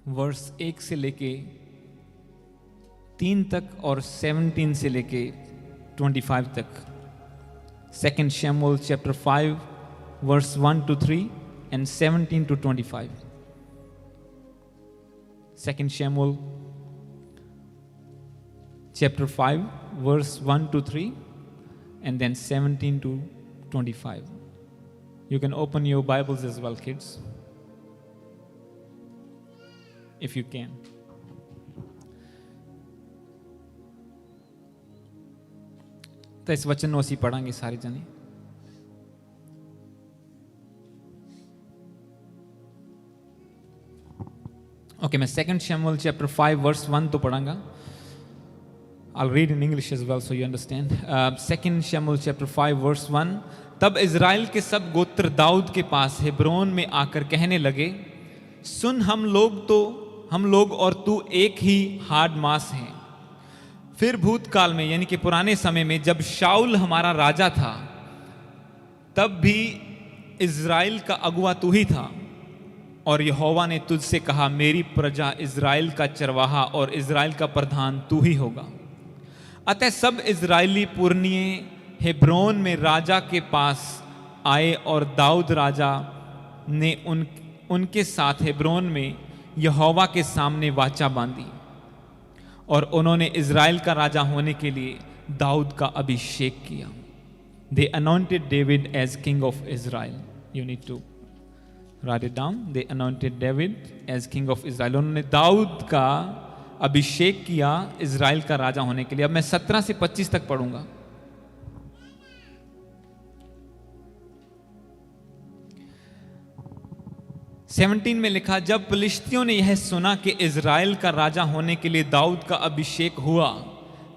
Verse 1 से लेके 3 तक और 17 से लेके 25 तक। 2 Samuel chapter 5 verse 1 to 3 and 17 to 25. 2 Samuel chapter 5 verse 1 to 3 and then 17 to 25. You can open your Bibles as well, kids, if you can. तो इस वचन को ਅਸੀਂ पढ़ांगे सारे जने। ओके, मैं 2 Samuel chapter 5 verse 1 तो पढ़ांगा। I'll read in English as well so you understand. 2 Samuel chapter 5 verse 1। तब इज़राइल के सब गोत्र दाऊद के पास हेब्रोन में आकर कहने लगे, सुन, हम लोग और तू एक ही हाड मास हैं। फिर भूतकाल में यानी कि पुराने समय में जब शाऊल हमारा राजा था, तब भी इज़राइल का अगुआ तू ही था, और यहोवा ने तुझसे कहा, मेरी प्रजा इज़राइल का चरवाहा और इज़राइल का प्रधान तू ही होगा। अतः सब इज़राइली पुरनिये हेब्रोन में राजा के पास आए और दाऊद राजा ने उनके साथ हेब्रोन में यहोवा के सामने वाचा बांधी, और उन्होंने इज़राइल का राजा होने के लिए दाऊद का अभिषेक किया। They anointed David as king of Israel. You need to write it down. They anointed David as king of Israel. उन्होंने दाऊद का अभिषेक किया इज़राइल का राजा होने के लिए। अब मैं 17 से 25 तक पढ़ूंगा। सेवनटीन में लिखा, जब फिलिस्तियों ने यह सुना कि इज़राइल का राजा होने के लिए दाऊद का अभिषेक हुआ,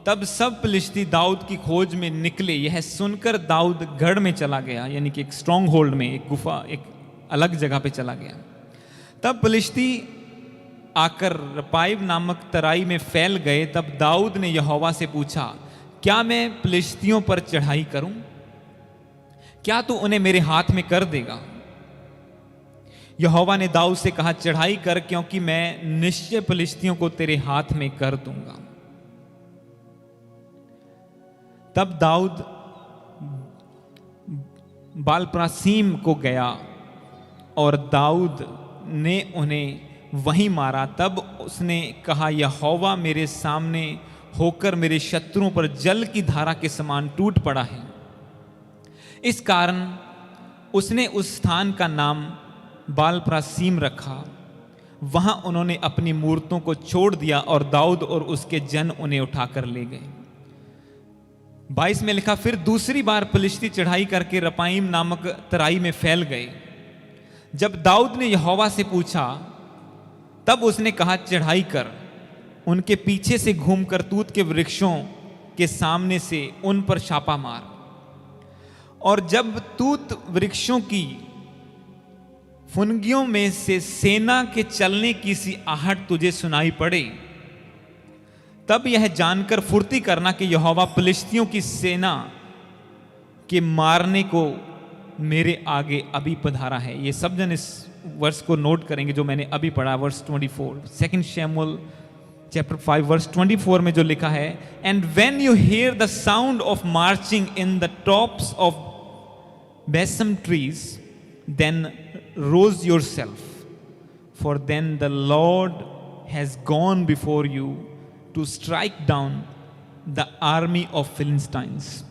तब सब फिलिस्ती दाऊद की खोज में निकले। यह सुनकर दाऊद गढ़ में चला गया, यानी कि एक स्ट्रॉन्ग होल्ड में, एक गुफा, एक अलग जगह पे चला गया। तब फिलिस्ती आकर रपाइम नामक तराई में फैल गए। तब दाऊद ने यहोवा से पूछा, क्या मैं फिलिस्तियों पर चढ़ाई करूं? क्या तू उन्हें मेरे हाथ में कर देगा? यहोवा ने दाऊद से कहा, चढ़ाई कर, क्योंकि मैं निश्चय फिलिस्तियों को तेरे हाथ में कर दूंगा। तब दाऊद बालप्रासीम को गया और दाऊद ने उन्हें वहीं मारा। तब उसने कहा, यहोवा मेरे सामने होकर मेरे शत्रुओं पर जल की धारा के समान टूट पड़ा है। इस कारण उसने उस स्थान का नाम बालप्रासीम रखा। वहां उन्होंने अपनी मूर्तों को छोड़ दिया और दाऊद और उसके जन उन्हें उठाकर ले गए। 22 में लिखा, फिर दूसरी बार फिलिस्ती चढ़ाई करके रपाइम नामक तराई में फैल गए। जब दाऊद ने यहोवा से पूछा, तब उसने कहा, चढ़ाई कर, उनके पीछे से घूमकर तूत के वृक्षों के सामने से उन पर छापा मार। और जब तूत वृक्षों की फुनगियों में से सेना के चलने की सी आहट तुझे सुनाई पड़े, तब यह जानकर फुर्ती करना कि यहोवा फिलिस्तियों की सेना के मारने को मेरे आगे अभी पधारा है। ये सब जन इस वर्ष को नोट करेंगे जो मैंने अभी पढ़ा, वर्स 24, 2 Samuel chapter 5 verse 24 में जो लिखा है, and when you hear the sound of marching in the tops of balsam trees, then rouse yourself, for then the Lord has gone before you to strike down the army of Philistines.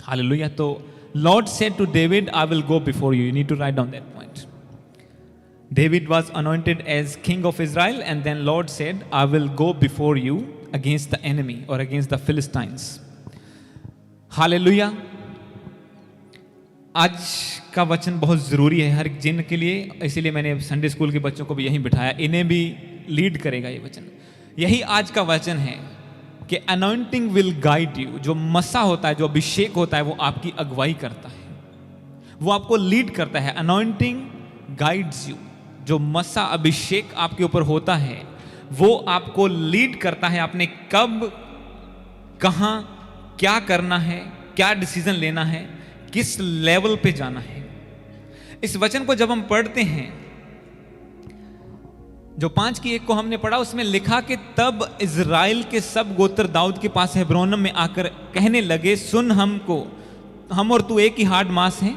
Hallelujah. So Lord said to David, I will go before you. You need to write down that point. David was anointed as king of Israel, and then Lord said, I will go before you against the enemy or against the Philistines. Hallelujah. आज का वचन बहुत ज़रूरी है हर एक जिन के लिए, इसीलिए मैंने संडे स्कूल के बच्चों को भी यहीं बिठाया, इन्हें भी लीड करेगा ये वचन। यही आज का वचन है कि अनॉइंटिंग विल गाइड यू। जो मसा होता है, जो अभिषेक होता है, वो आपकी अगुवाई करता है, वो आपको लीड करता है। Anointing guides you. जो मसा अभिषेक आपके ऊपर होता है, वो आपको लीड करता है। आपने कब, कहाँ, क्या करना है, क्या डिसीजन लेना है, किस लेवल पे जाना है। इस वचन को जब हम पढ़ते हैं, जो 5:1 को हमने पढ़ा उसमें लिखा कि तब इज़राइल के सब गोत्र दाऊद के पास हेब्रोन में आकर कहने लगे, सुन हमको, हम और तू एक ही हाड़ मांस हैं।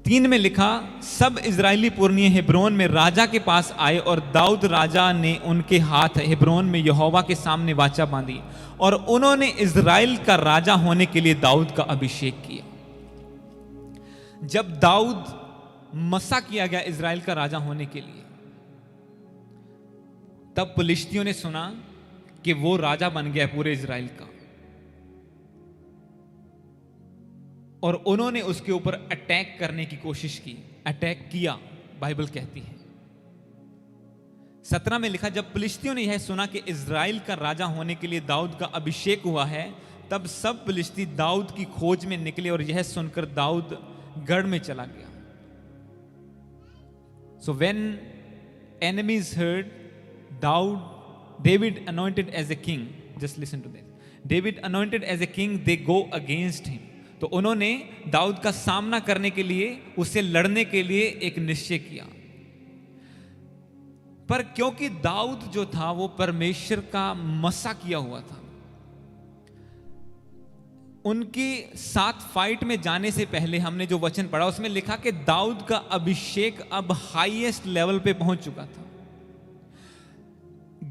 3 में लिखा, सब इजरायली पुरनिये हेब्रोन में राजा के पास आए और दाऊद राजा ने उनके हाथ हेब्रोन में यहोवा के सामने वाचा बांधी और उन्होंने इजराइल का राजा होने के लिए दाऊद का अभिषेक किया। जब दाऊद मसा किया गया इजराइल का राजा होने के लिए, तब फिलिस्तियों ने सुना कि वो राजा बन गया पूरे इजराइल का, और उन्होंने उसके ऊपर अटैक करने की कोशिश की, अटैक किया, बाइबल कहती है। 17 में लिखा, जब फिलिस्तियों ने यह सुना कि इजराइल का राजा होने के लिए दाऊद का अभिषेक हुआ है, तब सब फिलिस्ती दाऊद की खोज में निकले और यह सुनकर दाऊद गढ़ में चला गया। So when enemies heard David anointed as a king, just listen to this, David anointed as a king, they go against him। तो उन्होंने दाऊद का सामना करने के लिए, उससे लड़ने के लिए एक निश्चय किया। पर क्योंकि दाऊद जो था वो परमेश्वर का मसा किया हुआ था, उनके साथ फाइट में जाने से पहले हमने जो वचन पढ़ा उसमें लिखा कि दाऊद का अभिषेक अब हाईएस्ट लेवल पे पहुंच चुका था।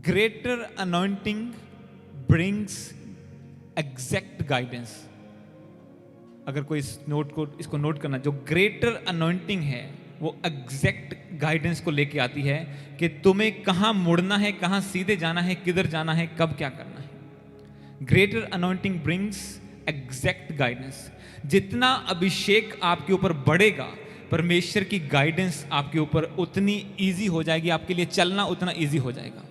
Greater anointing brings exact guidance. अगर कोई इसको नोट करना, जो ग्रेटर अनॉइंटिंग है वो एग्जैक्ट गाइडेंस को लेके आती है कि तुम्हें कहां मुड़ना है, कहां सीधे जाना है, किधर जाना है, कब क्या करना है। Greater anointing brings exact guidance. जितना अभिषेक आपके ऊपर बढ़ेगा, परमेश्वर की गाइडेंस आपके ऊपर उतनी ईजी हो जाएगी, आपके लिए चलना उतना ईजी हो जाएगा।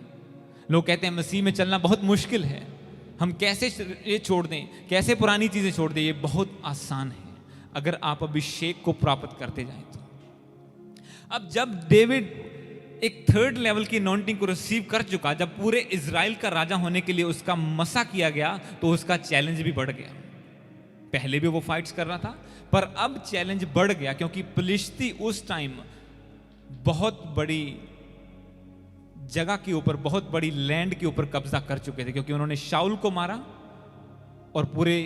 लोग कहते हैं मसीह में चलना बहुत मुश्किल है, हम कैसे ये छोड़ दें, कैसे पुरानी चीजें छोड़ दें। ये बहुत आसान है अगर आप अभिषेक को प्राप्त करते जाएं तो। अब जब डेविड एक 3rd लेवल की अनॉइंटिंग को रिसीव कर चुका, जब पूरे इजराइल का राजा होने के लिए उसका मसा किया गया, तो उसका चैलेंज भी बढ़ गया। पहले भी वो फाइट्स कर रहा था, पर अब चैलेंज बढ़ गया क्योंकि फिलिस्ती उस टाइम बहुत बड़ी जगह के ऊपर, बहुत बड़ी लैंड के ऊपर कब्जा कर चुके थे, क्योंकि उन्होंने शाऊल को मारा और पूरे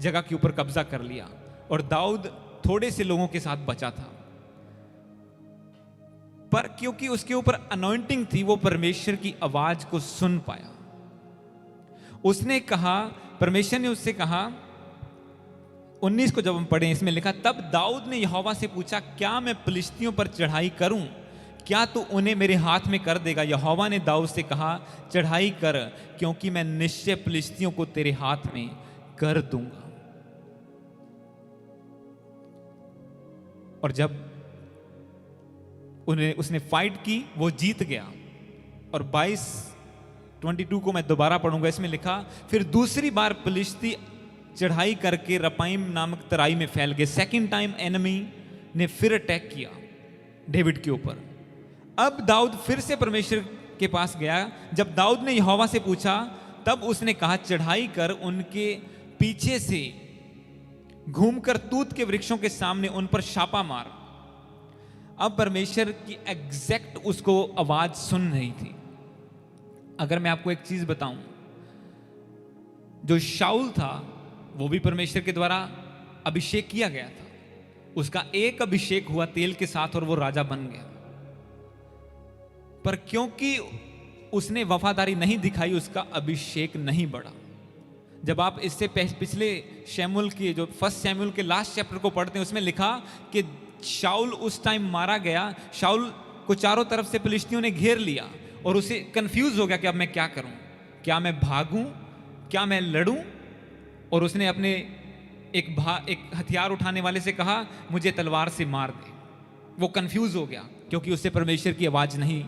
जगह के ऊपर कब्जा कर लिया, और दाऊद थोड़े से लोगों के साथ बचा था। पर क्योंकि उसके ऊपर अनॉइंटिंग थी, वो परमेश्वर की आवाज को सुन पाया। उसने कहा, परमेश्वर ने उससे कहा, 19 को जब हम पढ़ें, इसमें लिखा, तब दाऊद ने यहोवा से पूछा, क्या मैं फिलिस्तियों पर चढ़ाई करूं? क्या तू उन्हें मेरे हाथ में कर देगा? यहोवा ने दाऊद से कहा, चढ़ाई कर, क्योंकि मैं निश्चय फिलिस्तियों को तेरे हाथ में कर दूंगा। और जब उसने फाइट की, वो जीत गया। और 22 को मैं दोबारा पढ़ूंगा, इसमें लिखा, फिर दूसरी बार फिलिस्ती चढ़ाई करके रपाइम नामक तराई में फैल गए। सेकंड टाइम एनिमी ने फिर अटैक किया डेविड के ऊपर। अब दाऊद फिर से परमेश्वर के पास गया। जब दाऊद ने यहोवा से पूछा, तब उसने कहा, चढ़ाई कर, उनके पीछे से घूमकर तूत के वृक्षों के सामने उन पर छापा मार। अब परमेश्वर की एग्जैक्ट उसको आवाज सुन रही थी। अगर मैं आपको एक चीज बताऊं, जो शाऊल था वो भी परमेश्वर के द्वारा अभिषेक किया गया था। उसका एक अभिषेक हुआ तेल के साथ और वो राजा बन गया। पर क्योंकि उसने वफादारी नहीं दिखाई, उसका अभिषेक नहीं बढ़ा। जब आप इससे पिछले शमूएल की, जो 1 शमूएल के लास्ट चैप्टर को पढ़ते हैं, उसमें लिखा कि शाऊल उस टाइम मारा गया। शाऊल को चारों तरफ से फिलिस्तियों ने घेर लिया और उसे कंफ्यूज हो गया कि अब मैं क्या करूं, क्या मैं भागूं, क्या मैं लड़ूं। और उसने अपने एक हथियार उठाने वाले से कहा, मुझे तलवार से मार दे। वो कंफ्यूज हो गया क्योंकि उससे परमेश्वर की आवाज नहीं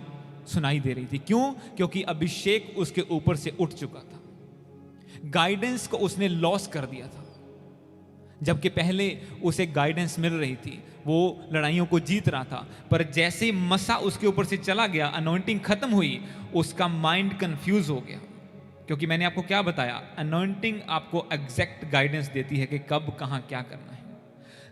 सुनाई दे रही थी। क्यों? क्योंकि अभिषेक उसके ऊपर से उठ चुका था। गाइडेंस को उसने लॉस कर दिया था, जबकि पहले उसे गाइडेंस मिल रही थी, वो लड़ाइयों को जीत रहा था। पर जैसे ही मसा उसके ऊपर से चला गया, अनॉइंटिंग खत्म हुई, उसका माइंड कंफ्यूज हो गया। क्योंकि मैंने आपको क्या बताया, अनॉइंटिंग आपको एग्जैक्ट गाइडेंस देती है कि कब कहां क्या करना है।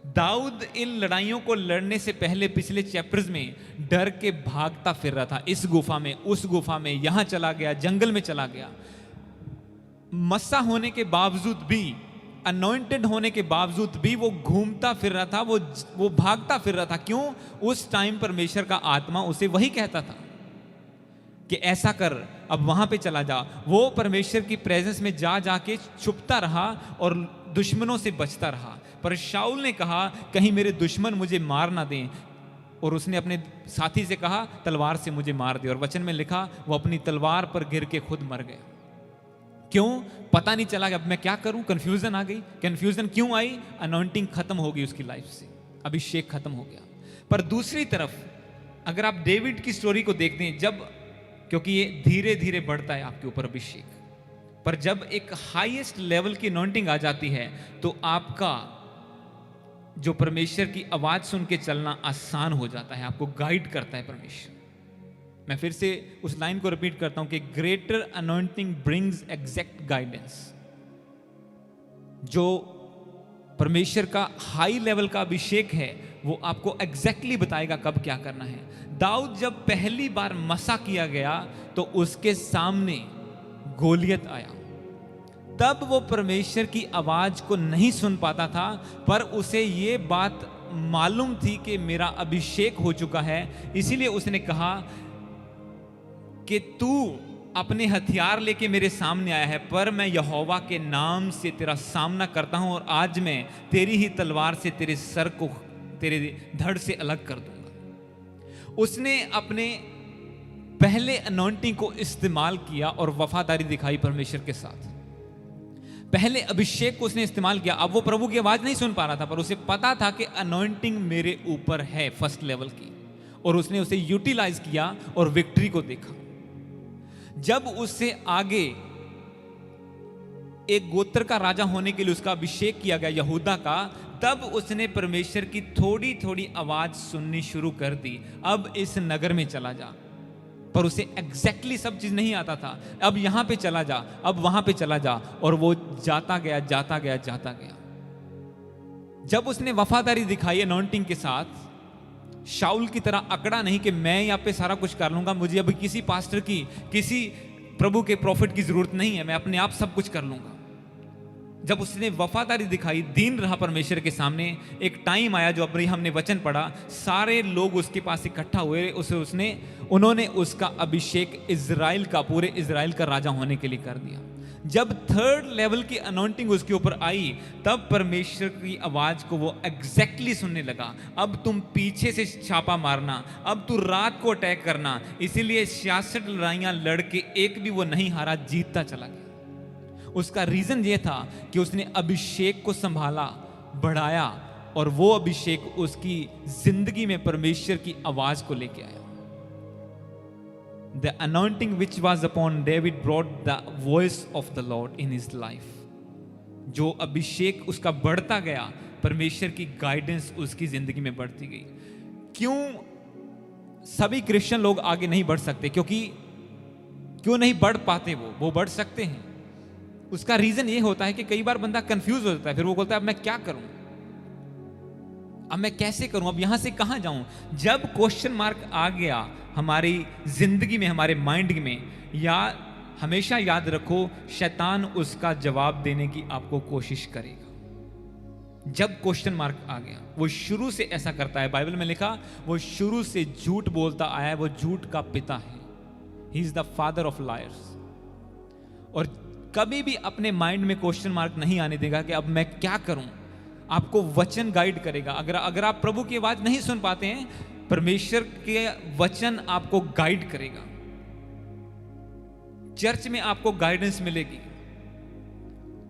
दाऊद इन लड़ाइयों को लड़ने से पहले पिछले चैप्टर्स में डर के भागता फिर रहा था, इस गुफा में, उस गुफा में, यहां चला गया, जंगल में चला गया। मस्सा होने के बावजूद भी, अनॉइंटेड होने के बावजूद भी वो घूमता फिर रहा था, वो भागता फिर रहा था। क्यों? उस टाइम परमेश्वर का आत्मा उसे वही कहता था कि ऐसा कर, अब वहां पे चला जा। वो परमेश्वर की प्रेजेंस में जा जाके छुपता रहा और दुश्मनों से बचता रहा। पर शाऊल ने कहा कहीं मेरे दुश्मन मुझे मार ना दें, और उसने अपने साथी से कहा तलवार से मुझे मार दे। और वचन में लिखा वो अपनी तलवार पर गिर के खुद मर गया। क्यों? पता नहीं चला कि अब मैं क्या करूं, कंफ्यूजन आ गई। कंफ्यूजन क्यों आई? अनॉइंटिंग खत्म हो गई उसकी लाइफ से, अभिषेक खत्म हो गया। पर दूसरी तरफ अगर आप डेविड की स्टोरी को देखते हैं, जब, क्योंकि ये धीरे धीरे बढ़ता है आपके ऊपर अभिषेक, पर जब एक हाईएस्ट लेवल की अनॉइंटिंग आ जाती है तो आपका जो परमेश्वर की आवाज सुन के चलना आसान हो जाता है, आपको गाइड करता है परमेश्वर। मैं फिर से उस लाइन को रिपीट करता हूं कि greater anointing brings exact guidance. जो परमेश्वर का हाई लेवल का अभिषेक है वो आपको एग्जैक्टली बताएगा कब क्या करना है। दाऊद जब पहली बार मसा किया गया तो उसके सामने गोलियत आया, तब वो परमेश्वर की आवाज को नहीं सुन पाता था, पर उसे ये बात मालूम थी कि मेरा अभिषेक हो चुका है। इसीलिए उसने कहा कि तू अपने हथियार लेके मेरे सामने आया है, पर मैं यहोवा के नाम से तेरा सामना करता हूं, और आज मैं तेरी ही तलवार से तेरे सर को, तेरे धड़ से अलग कर दूंगा। उसने अपने पहले अनॉइंटिंग को इस्तेमाल किया और वफादारी दिखाई परमेश्वर के साथ। पहले अभिषेक को उसने इस्तेमाल किया। अब वो प्रभु की आवाज नहीं सुन पा रहा था, पर उसे पता था कि अनॉइंटिंग मेरे ऊपर है फर्स्ट लेवल की, और उसने उसे यूटिलाइज किया और विक्ट्री को देखा। जब उससे आगे एक गोत्र का राजा होने के लिए उसका अभिषेक किया गया, यहूदा का, तब उसने परमेश्वर की थोड़ी थोड़ी आवाज सुननी शुरू कर दी। अब इस नगर में चला जा, पर उसे एग्जैक्टली सब चीज नहीं आता था। अब यहां पे चला जा, अब वहां पे चला जा, और वो जाता गया, जाता गया, जाता गया। जब उसने वफादारी दिखाई अनॉइंटिंग के साथ, शाऊल की तरह अकड़ा नहीं कि मैं यहाँ पे सारा कुछ कर लूंगा, मुझे अभी किसी पास्टर की, किसी प्रभु के प्रॉफिट की जरूरत नहीं है, मैं अपने आप सब कुछ कर लूंगा। जब उसने वफादारी दिखाई, दीन रहा परमेश्वर के सामने, एक टाइम आया जो अभी हमने वचन पढ़ा, सारे लोग उसके पास इकट्ठा हुए, उन्होंने उसका अभिषेक इजराइल का, पूरे इजराइल का राजा होने के लिए कर दिया। जब थर्ड लेवल की अनॉइंटिंग उसके ऊपर आई, तब परमेश्वर की आवाज को वो एग्जैक्टली सुनने लगा। अब तुम पीछे से छापा मारना, अब तू रात को अटैक करना। इसीलिए 66 लड़ाइयां लड़के एक भी वो नहीं हारा, जीतता चला गया। उसका रीजन ये था कि उसने अभिषेक को संभाला, बढ़ाया, और वो अभिषेक उसकी जिंदगी में परमेश्वर की आवाज को लेके आया। The anointing which was upon David brought the voice of the Lord in his life. जो अभिषेक उसका बढ़ता गया, परमेश्वर की गाइडेंस उसकी जिंदगी में बढ़ती गई। क्यों सभी क्रिश्चियन लोग आगे नहीं बढ़ सकते? क्यों नहीं बढ़ पाते? वो बढ़ सकते हैं। उसका रीजन ये होता है कि कई बार बंदा कंफ्यूज हो जाता है, फिर वो बोलता है अब मैं क्या करूं, अब मैं कैसे करूं, अब यहां से कहां जाऊं। जब क्वेश्चन मार्क आ गया हमारी जिंदगी में, हमारे माइंड में, या हमेशा याद रखो, शैतान उसका जवाब देने की आपको कोशिश करेगा। जब क्वेश्चन मार्क आ गया, वो शुरू से ऐसा करता है। बाइबल में लिखा वो शुरू से झूठ बोलता आया है, वो झूठ का पिता है। He is the father of lawyers. और कभी भी अपने माइंड में क्वेश्चन मार्क नहीं आने देगा कि अब मैं क्या करूं। आपको वचन गाइड करेगा। अगर आप प्रभु की आवाज नहीं सुन पाते हैं, परमेश्वर के वचन आपको गाइड करेगा। चर्च में आपको गाइडेंस मिलेगी,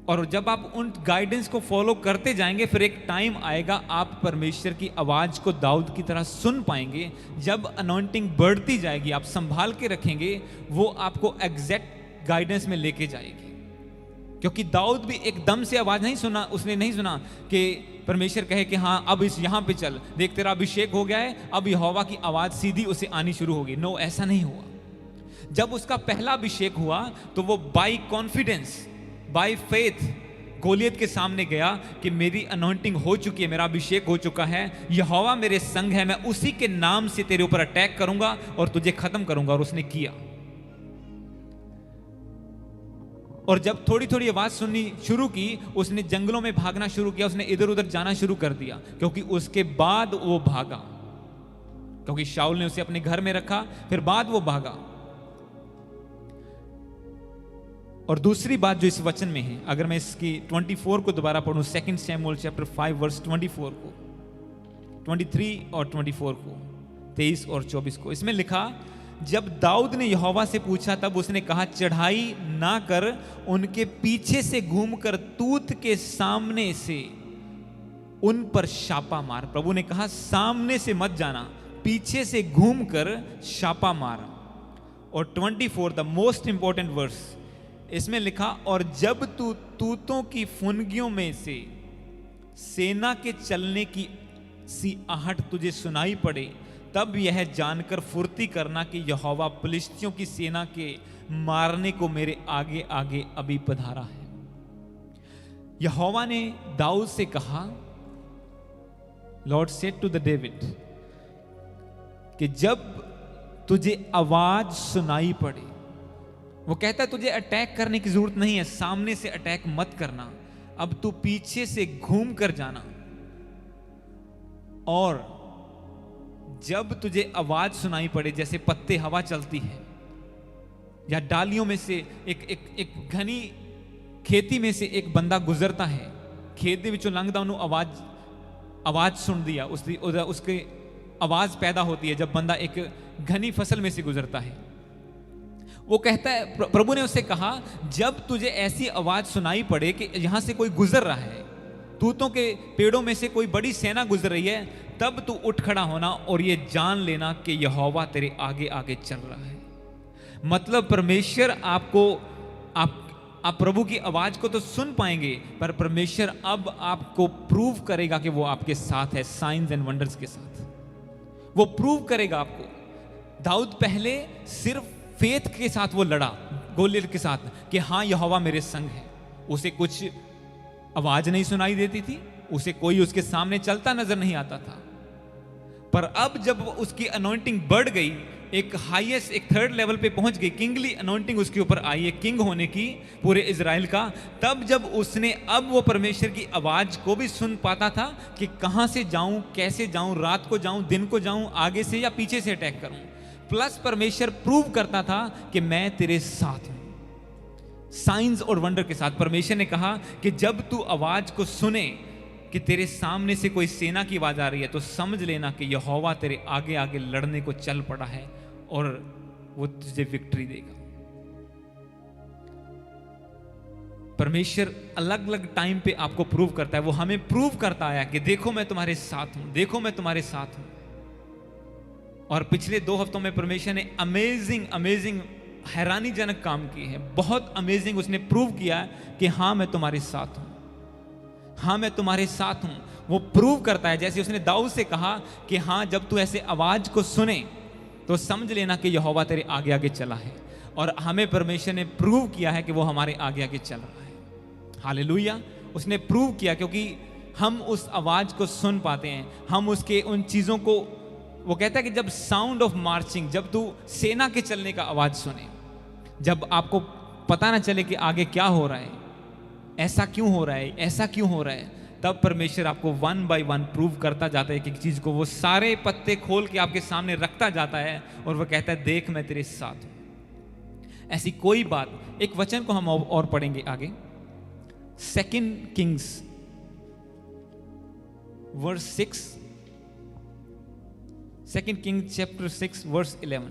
और जब आप उन गाइडेंस को फॉलो करते जाएंगे, फिर एक टाइम आएगा आप परमेश्वर की आवाज को दाऊद की तरह सुन पाएंगे। जब अनॉइंटिंग बढ़ती जाएगी, आप संभाल के रखेंगे, वो आपको एग्जैक्ट गाइडेंस में लेके जाएगी। क्योंकि दाऊद भी एकदम से आवाज नहीं सुना, उसने नहीं सुना कि परमेश्वर कहे कि हाँ अब इस यहां पे चल, देख तेरा अभिषेक हो गया है, अब यहोवा की आवाज सीधी उसे आनी शुरू होगी। नो, ऐसा नहीं हुआ। जब उसका पहला अभिषेक हुआ तो वो by confidence, by faith, Goliath के सामने गया कि मेरी अनॉइंटिंग हो चुकी है, मेरा अभिषेक हो चुका है, यहोवा मेरे संग है, मैं उसी के नाम से तेरे ऊपर अटैक करूंगा और तुझे खत्म करूंगा। और उसने किया। और जब थोड़ी थोड़ी आवाज सुननी शुरू की, उसने जंगलों में भागना शुरू किया, उसने इधर उधर जाना शुरू कर दिया, क्योंकि उसके बाद वो भागा, क्योंकि शाऊल ने उसे अपने घर में रखा, फिर बाद वो भागा। और दूसरी बात जो इस वचन में है, अगर मैं इसकी 24 को दोबारा पढ़ूं, 2 शमूएल चैप्टर 5 वर्स 24 को, 23 और 24 को, 23 और 24 को, इसमें लिखा, जब दाऊद ने यहोवा से पूछा तब उसने कहा, चढ़ाई ना कर, उनके पीछे से घूमकर तूत के सामने से उन पर छापा मार। प्रभु ने कहा सामने से मत जाना, पीछे से घूमकर छापा मार। और 24 द मोस्ट इंपॉर्टेंट वर्स, इसमें लिखा, और जब तू तूतों की फुनगियों में से सेना के चलने की सी आहट तुझे सुनाई पड़े, तब यह जानकर फुर्ती करना कि यहोवा फिलिस्तियों की सेना के मारने को मेरे आगे आगे अभी पधारा है। यहोवा ने दाऊद से कहा, Lord said to the David, कि जब तुझे आवाज सुनाई पड़े, वो कहता है तुझे अटैक करने की जरूरत नहीं है, सामने से अटैक मत करना, अब तू पीछे से घूम कर जाना, और जब तुझे आवाज सुनाई पड़े, जैसे पत्ते हवा चलती है या डालियों में से एक घनी खेती में से एक बंदा गुजरता है, खेत दे विचों लंघदा उन्होंने आवाज सुन दिया, उसके आवाज पैदा होती है जब बंदा एक घनी फसल में से गुजरता है। वो कहता है, प्रभु ने उससे कहा, जब तुझे ऐसी आवाज सुनाई पड़े कि यहां से कोई गुजर रहा है, तूतों के पेड़ों में से कोई बड़ी सेना गुजर रही है, तब तू उठ खड़ा होना और ये जान लेना कि यहोवा तेरे आगे आगे चल रहा है। मतलब परमेश्वर आपको, आप प्रभु की आवाज को तो सुन पाएंगे, पर परमेश्वर अब आपको प्रूव करेगा कि वो आपके साथ है, साइंस एंड वंडर्स के साथ वो प्रूव करेगा आपको। दाऊद पहले सिर्फ फेथ के साथ वो लड़ा गोलियत के साथ कि हाँ यहोवा मेरे संग है, उसे कुछ आवाज नहीं सुनाई देती थी, उसे कोई उसके सामने चलता नजर नहीं आता था। पर अब जब उसकी अनॉइंटिंग बढ़ गई, एक हाईएस्ट, एक थर्ड लेवल पे पहुंच गई, किंगली अनॉइंटिंग उसके ऊपर आई है, किंग होने की पूरे इजराइल का, तब जब उसने, अब वो परमेश्वर की आवाज को भी सुन पाता था कि कहां से जाऊं, कैसे जाऊं, रात को जाऊं, दिन को जाऊं, आगे से या पीछे से अटैक करूं। प्लस परमेश्वर प्रूव करता था कि मैं तेरे साथ हूं, साइंस और वंडर के साथ। परमेश्वर ने कहा कि जब तू आवाज को सुने कि तेरे सामने से कोई सेना की आवाज आ रही है, तो समझ लेना कि यहोवा तेरे आगे आगे लड़ने को चल पड़ा है और वो तुझे विक्ट्री देगा। परमेश्वर अलग अलग टाइम पे आपको प्रूव करता है, वो हमें प्रूव करता आया कि देखो मैं तुम्हारे साथ हूं, देखो मैं तुम्हारे साथ हूं। और पिछले 2 हफ्तों में परमेश्वर ने अमेजिंग हैरानीजनक काम किए हैं, बहुत अमेजिंग उसने प्रूव किया कि हाँ मैं तुम्हारे साथ हूं, हाँ मैं तुम्हारे साथ हूं। वो प्रूव करता है, जैसे उसने दाऊद से कहा कि हाँ जब तू ऐसे आवाज को सुने तो समझ लेना कि यहोवा तेरे आगे आगे चला है। और हमें परमेश्वर ने प्रूव किया है कि वो हमारे आगे आगे चल रहा है। हालेलुया, उसने प्रूव किया, क्योंकि हम उस आवाज को सुन पाते हैं, हम उसके उन चीजों को, वो कहता है कि जब साउंड ऑफ मार्चिंग, जब तू सेना के चलने का आवाज सुने, जब आपको पता ना चले कि आगे क्या हो रहा है, ऐसा क्यों हो रहा है, ऐसा क्यों हो रहा है, तब परमेश्वर आपको 1 बाय 1 प्रूव करता जाता है कि चीज को, वो सारे पत्ते खोल के आपके सामने रखता जाता है और वो कहता है देख मैं तेरे साथ हूं। ऐसी कोई बात, एक वचन को हम और पढ़ेंगे आगे, 2 Kings verse 6, 2 King chapter 6 verse 11,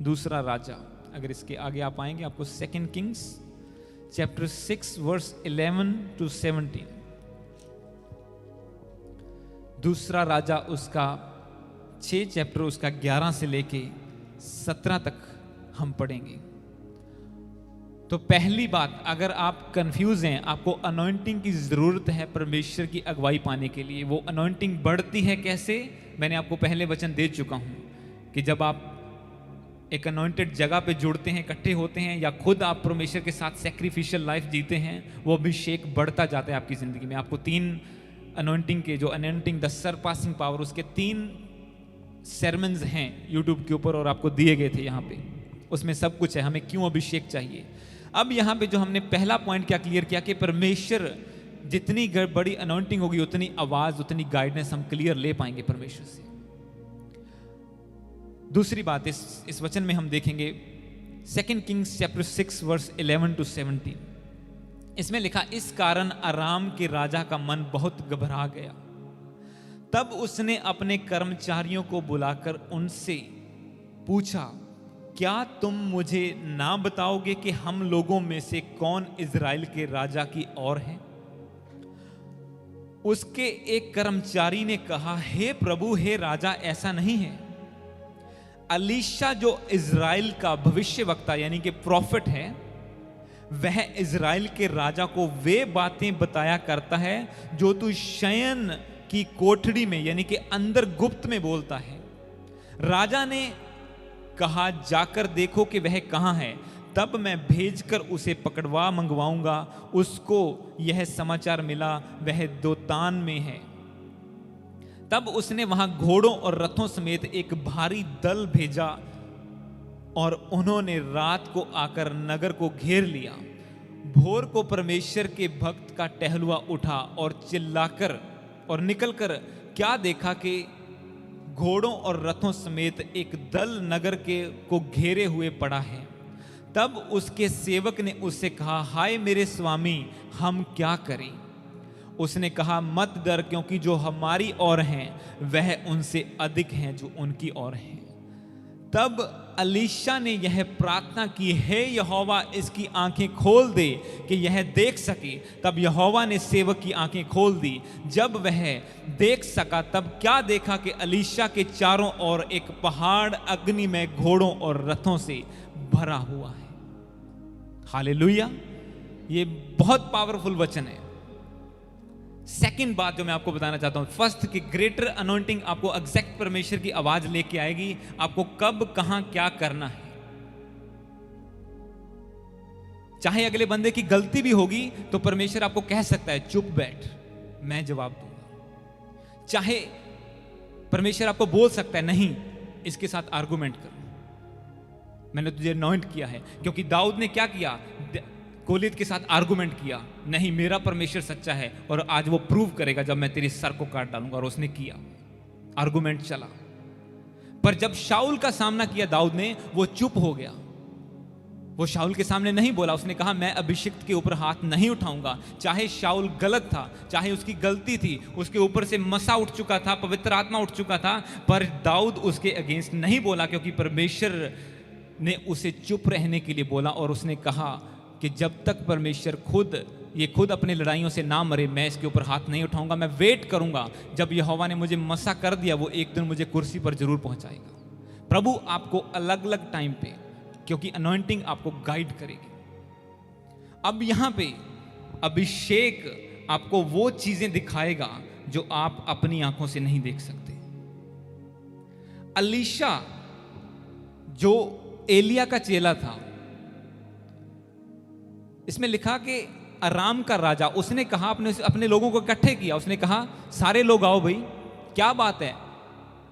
दूसरा राजा। अगर इसके आगे आप आएंगे, आपको 2 किंग्स चैप्टर 6 वर्स 11 to 17, दूसरा राजा उसका 6 चैप्टर, उसका 11 से लेके 17 तक हम पढ़ेंगे। तो पहली बात, अगर आप कंफ्यूज हैं, आपको अनॉइंटिंग की जरूरत है परमेश्वर की अगुवाई पाने के लिए। वो अनॉइंटिंग बढ़ती है कैसे, मैंने आपको पहले वचन दे चुका हूं कि जब आप एक अनॉइंटेड जगह पे जुड़ते हैं, इकट्ठे होते हैं, या खुद आप परमेश्वर के साथ सैक्रिफिशियल लाइफ जीते हैं, वो अभिषेक बढ़ता जाता है आपकी ज़िंदगी में। आपको 3 अनॉइंटिंग के, जो अनॉइंटिंग द सरपासिंग पावर, उसके 3 sermons हैं यूट्यूब के ऊपर और आपको दिए गए थे यहाँ पे, उसमें सब कुछ है हमें क्यों अभिषेक चाहिए। अब यहाँ पे जो हमने पहला पॉइंट क्या क्लियर किया कि परमेश्वर जितनी बड़ी अनॉइंटिंग होगी उतनी आवाज, उतनी गाइडेंस हम क्लियर ले पाएंगे परमेश्वर से। दूसरी बात इस वचन में हम देखेंगे 2 किंग्स चैप्टर 6 वर्स 11 to 17। इसमें लिखा, इस कारण अराम के राजा का मन बहुत घबरा गया। तब उसने अपने कर्मचारियों को बुलाकर उनसे पूछा, क्या तुम मुझे ना बताओगे कि हम लोगों में से कौन इज़राइल के राजा की ओर है? उसके एक कर्मचारी ने कहा, हे प्रभु, हे राजा, ऐसा नहीं है। अलीशा जो इज़राइल का भविष्यवक्ता यानी कि प्रॉफिट है, वह इज़राइल के राजा को वे बातें बताया करता है जो तू शयन की कोठड़ी में यानी कि अंदर गुप्त में बोलता है। राजा ने कहा, जाकर देखो कि वह कहाँ है, तब मैं भेजकर उसे पकड़वा मंगवाऊंगा। उसको यह समाचार मिला, वह दोतान में है। तब उसने वहां घोड़ों और रथों समेत एक भारी दल भेजा और उन्होंने रात को आकर नगर को घेर लिया। भोर को परमेश्वर के भक्त का टहलुआ उठा और चिल्लाकर और निकलकर क्या देखा कि घोड़ों और रथों समेत एक दल नगर के को घेरे हुए पड़ा है। तब उसके सेवक ने उससे कहा, हाय मेरे स्वामी, हम क्या करें? उसने कहा, मत डर, क्योंकि जो हमारी ओर हैं वह उनसे अधिक हैं जो उनकी ओर हैं। तब अलीशा ने यह प्रार्थना की, हे यहोवा, इसकी आंखें खोल दे कि यह देख सके। तब यहोवा ने सेवक की आंखें खोल दी। जब वह देख सका तब क्या देखा कि अलीशा के चारों ओर एक पहाड़ अग्नि में घोड़ों और रथों से भरा हुआ है। हालेलुया, ये बहुत पावरफुल वचन है। सेकंड बात जो मैं आपको बताना चाहता हूं, फर्स्ट कि ग्रेटर अनॉइंटिंग आपको एग्जैक्ट परमेश्वर की आवाज लेके आएगी, आपको कब कहां क्या करना है। चाहे अगले बंदे की गलती भी होगी तो परमेश्वर आपको कह सकता है, चुप बैठ, मैं जवाब दूंगा। चाहे परमेश्वर आपको बोल सकता है, नहीं, इसके साथ आर्गुमेंट कर, मैंने तुझे अनॉइंट किया है। क्योंकि दाऊद ने क्या किया, गोलियत के साथ आर्गुमेंट किया, नहीं, मेरा परमेश्वर सच्चा है और आज वो प्रूव करेगा जब मैं तेरे सर को काट डालूंगा। और उसने किया, आर्गुमेंट चला। पर जब शाऊल का सामना किया दाऊद ने, वो चुप हो गया। वो शाऊल के सामने नहीं बोला, उसने कहा, मैं अभिषिक्त के ऊपर हाथ नहीं उठाऊंगा। चाहे शाऊल गलत था, चाहे उसकी गलती थी, उसके ऊपर से मसा उठ चुका था, पवित्र आत्मा उठ चुका था, पर दाऊद उसके अगेंस्ट नहीं बोला, क्योंकि परमेश्वर ने उसे चुप रहने के लिए बोला। और उसने कहा कि जब तक परमेश्वर खुद अपने लड़ाइयों से ना मरे, मैं इसके ऊपर हाथ नहीं उठाऊंगा। मैं वेट करूंगा, जब यहोवा ने मुझे मसा कर दिया, वो एक दिन मुझे कुर्सी पर जरूर पहुंचाएगा। प्रभु आपको अलग अलग टाइम पे, क्योंकि अनॉइंटिंग आपको गाइड करेगी। अब यहां पे अभिषेक आपको वो चीजें दिखाएगा जो आप अपनी आंखों से नहीं देख सकते। अलीशा जो एलिया का चेला था, इसमें लिखा कि अराम का राजा, उसने कहा, अपने लोगों को इकट्ठे किया, उसने कहा, सारे लोग आओ भाई, क्या बात है।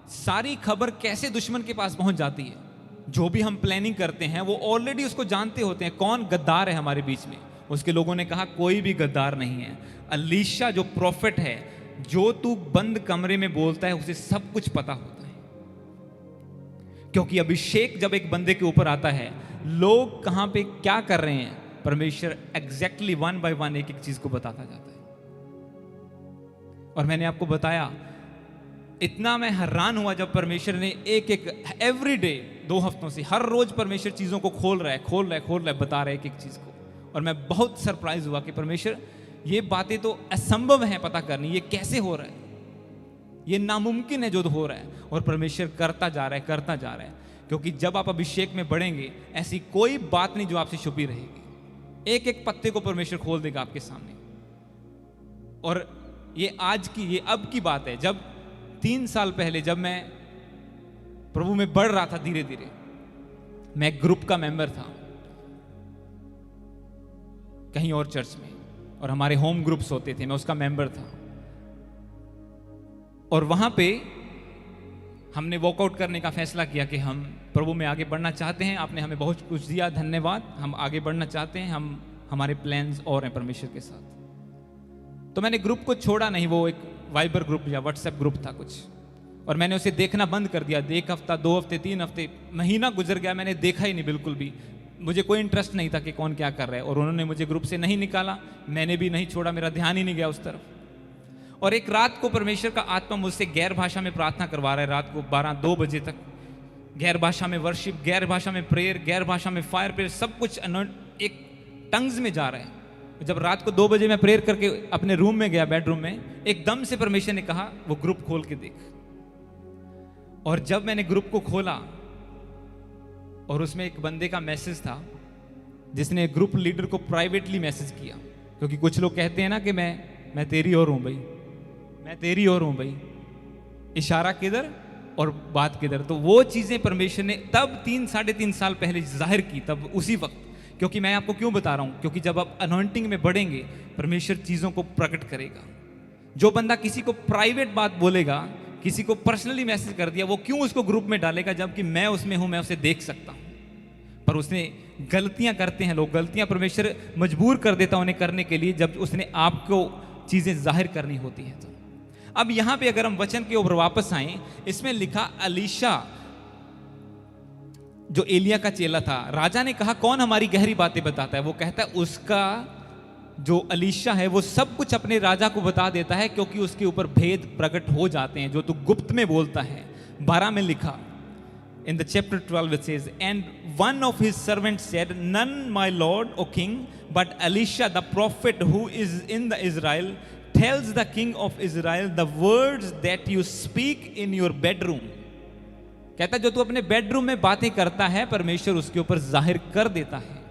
सारी खबर कैसे दुश्मन के पास पहुंच जाती है। जो भी हम प्लानिंग करते हैं वो ऑलरेडी उसको जानते होते हैं कौन गद्दार है हमारे बीच में। उसके लोगों ने कहा, कोई भी गद्दार नहीं है। अलीशा जो प्रॉफिट है, जो तू बंद कमरे में बोलता है, उसे सब कुछ पता होता है। क्योंकि अभिषेक जब एक बंदे के ऊपर आता है, लोग कहां पे क्या कर रहे हैं, परमेश्वर एग्जैक्टली 1 by 1 एक एक चीज को बताता जाता है। और मैंने आपको बताया, इतना मैं हैरान हुआ जब परमेश्वर ने एक एवरी डे 2 हफ्तों से हर रोज परमेश्वर चीजों को खोल रहा है, बता रहा है एक एक चीज को। और मैं बहुत सरप्राइज हुआ कि परमेश्वर, ये बातें तो असंभव है पता करनी, ये कैसे हो रहा है, ये नामुमकिन है जो हो रहा है। और परमेश्वर करता जा रहा है। क्योंकि जब आप अभिषेक में बढ़ेंगे, ऐसी कोई बात नहीं जो आपसे छुपी रहेगी। एक एक पत्ते को परमेश्वर खोल देगा आपके सामने। और ये अब की बात है। जब 3 साल पहले जब मैं प्रभु में बढ़ रहा था धीरे धीरे, मैं ग्रुप का मेंबर था कहीं और चर्च में, और हमारे होम ग्रुप्स होते थे, मैं उसका मेंबर था। और वहां पे हमने वॉकआउट करने का फैसला किया कि हम प्रभु में आगे बढ़ना चाहते हैं। आपने हमें बहुत कुछ दिया, धन्यवाद। हम आगे बढ़ना चाहते हैं, हम हमारे प्लान्स और हैं परमेश्वर के साथ। तो मैंने ग्रुप को छोड़ा नहीं, वो एक वाइबर ग्रुप या व्हाट्सएप ग्रुप था कुछ, और मैंने उसे देखना बंद कर दिया। एक हफ्ता, 2 हफ्ते, 3 हफ्ते, महीना गुजर गया, मैंने देखा ही नहीं बिल्कुल भी। मुझे कोई इंटरेस्ट नहीं था कि कौन क्या कर रहा है, और उन्होंने मुझे ग्रुप से नहीं निकाला, मैंने भी नहीं छोड़ा, मेरा ध्यान ही नहीं गया उस तरफ। और एक रात को परमेश्वर का आत्मा मुझसे गैर भाषा में प्रार्थना करवा रहा है, रात को 12-2 बजे तक। गैर भाषा में वर्शिप, गैर भाषा में प्रेयर, गैर भाषा में फायर प्रेयर, सब कुछ एक टंग्स में जा रहा है। जब रात को 2 बजे मैं प्रेयर करके अपने रूम में गया, बेडरूम में, एकदम से परमेश्वर ने कहा वो ग्रुप खोल के देख। और जब मैंने ग्रुप को खोला और उसमें एक बंदे का मैसेज था जिसने ग्रुप लीडर को प्राइवेटली मैसेज किया, क्योंकि कुछ लोग कहते हैं ना कि मैं तेरी ओर हूं भाई, मैं तेरी ओर हूं भाई, इशारा किधर और बात किधर। तो वो चीजें परमेश्वर ने तब 3-3.5 साल पहले जाहिर की, तब उसी वक्त। क्योंकि मैं आपको क्यों बता रहा हूं, क्योंकि जब आप अनॉइंटिंग में बढ़ेंगे परमेश्वर चीजों को प्रकट करेगा। जो बंदा किसी को प्राइवेट बात बोलेगा, किसी को पर्सनली मैसेज कर दिया, वो क्यों उसको ग्रुप में डालेगा, जबकि मैं उसमें हूं, मैं उसे देख सकता हूं। पर उसने गलतियां करते हैं लोग, गलतियां परमेश्वर मजबूर कर देता उन्हें करने के लिए, जब उसने आपको चीजें जाहिर करनी होती है। तो अब यहां पे अगर हम वचन के ऊपर वापस आए, इसमें लिखा अलीशा जो एलिया का चेला था, राजा ने कहा कौन हमारी गहरी बातें बताता है। वो कहता है उसका जो अलीशा है वो सब कुछ अपने राजा को बता देता है, क्योंकि उसके ऊपर भेद प्रकट हो जाते हैं जो तू गुप्त में बोलता है। 12 में लिखा, in the chapter 12 it says, and one of his servants said, none my lord o king, but Elisha the prophet who is in the Israel tells the king of Israel the words that you speak in your bedroom. कहता जो तू अपने bedroom में बातें करता है परमेश्वर उसके ऊपर जाहिर कर देता है।